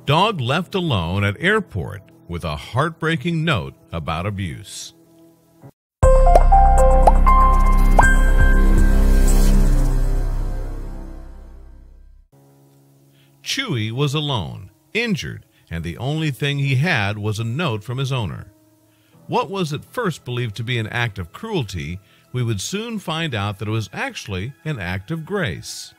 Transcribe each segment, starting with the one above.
Dog left alone at airport with a heartbreaking note about abuse. Chewy was alone, injured, and the only thing he had was a note from his owner. What was at first believed to be an act of cruelty, we would soon find out that it was actually an act of grace.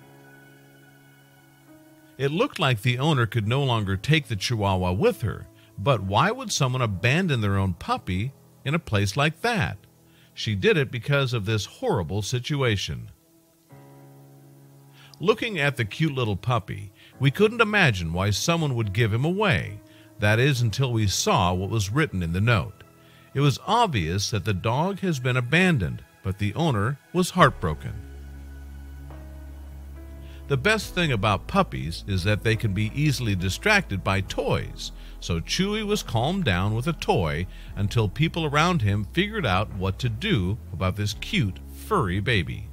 It looked like the owner could no longer take the Chihuahua with her, but why would someone abandon their own puppy in a place like that? She did it because of this horrible situation. Looking at the cute little puppy, we couldn't imagine why someone would give him away. That is, until we saw what was written in the note. It was obvious that the dog has been abandoned, but the owner was heartbroken. The best thing about puppies is that they can be easily distracted by toys, so Chewy was calmed down with a toy until people around him figured out what to do about this cute, furry baby.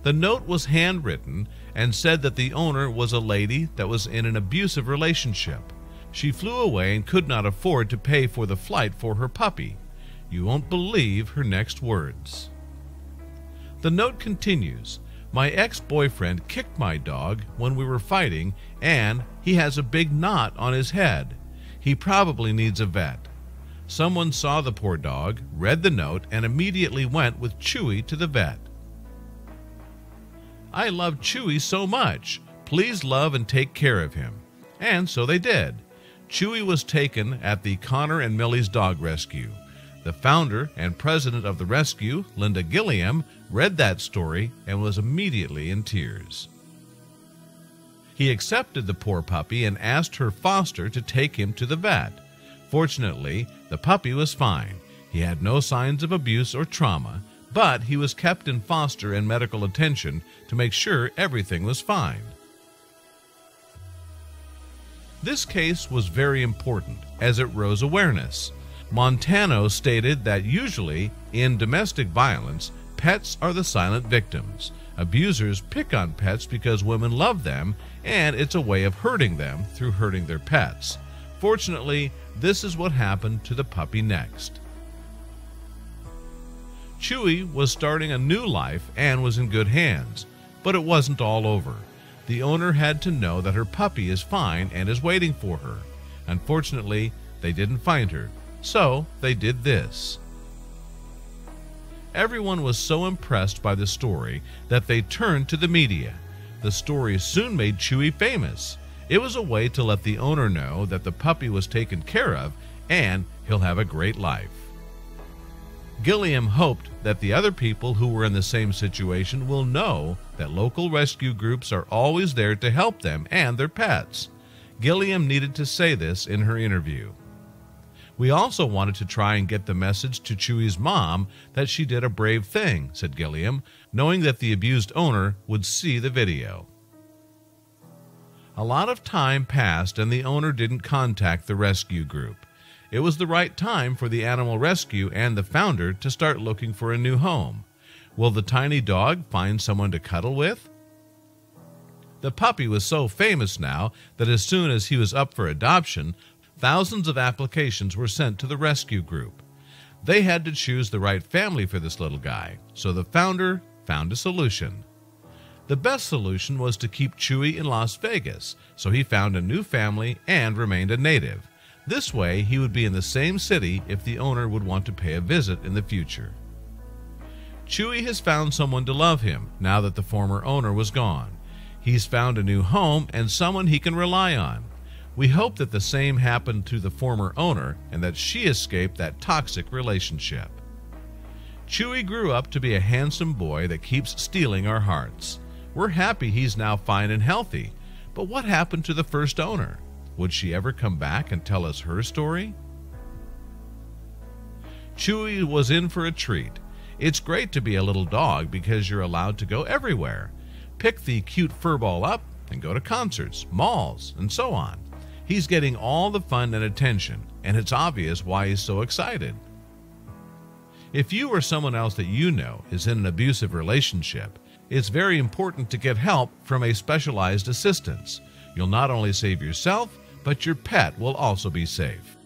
The note was handwritten and said that the owner was a lady that was in an abusive relationship. She flew away and could not afford to pay for the flight for her puppy. You won't believe her next words. The note continues, "My ex-boyfriend kicked my dog when we were fighting, and he has a big knot on his head. He probably needs a vet. Someone saw the poor dog, read the note, and immediately went with Chewy to the vet. I love Chewy so much. Please love and take care of him." And so they did. Chewy was taken at the Connor and Millie's Dog Rescue. The founder and president of the rescue, Linda Gilliam, read that story and was immediately in tears. He accepted the poor puppy and asked her foster to take him to the vet. Fortunately, the puppy was fine. He had no signs of abuse or trauma, but he was kept in foster and medical attention to make sure everything was fine. This case was very important as it rose awareness. Montano stated that usually, in domestic violence, pets are the silent victims. Abusers pick on pets because women love them, and it's a way of hurting them through hurting their pets. Fortunately, this is what happened to the puppy next. Chewy was starting a new life and was in good hands, but it wasn't all over. The owner had to know that her puppy is fine and is waiting for her. Unfortunately, they didn't find her, so they did this. Everyone was so impressed by the story that they turned to the media. The story soon made Chewy famous. It was a way to let the owner know that the puppy was taken care of and he'll have a great life. Gilliam hoped that the other people who were in the same situation will know that local rescue groups are always there to help them and their pets. Gilliam needed to say this in her interview. We also wanted to try and get the message to Chewy's mom that she did a brave thing, said Gilliam, knowing that the abused owner would see the video. A lot of time passed and the owner didn't contact the rescue group. It was the right time for the animal rescue and the founder to start looking for a new home. Will the tiny dog find someone to cuddle with? The puppy was so famous now that as soon as he was up for adoption, thousands of applications were sent to the rescue group. They had to choose the right family for this little guy, so the founder found a solution. The best solution was to keep Chewy in Las Vegas, so he found a new family and remained a native. This way, he would be in the same city if the owner would want to pay a visit in the future. Chewy has found someone to love him now that the former owner was gone. He's found a new home and someone he can rely on. We hope that the same happened to the former owner and that she escaped that toxic relationship. Chewy grew up to be a handsome boy that keeps stealing our hearts. We're happy he's now fine and healthy, but what happened to the first owner? Would she ever come back and tell us her story? Chewy was in for a treat. It's great to be a little dog because you're allowed to go everywhere. Pick the cute furball up and go to concerts, malls, and so on. He's getting all the fun and attention, and it's obvious why he's so excited. If you or someone else that you know is in an abusive relationship, it's very important to get help from a specialized assistance. You'll not only save yourself, but your pet will also be safe.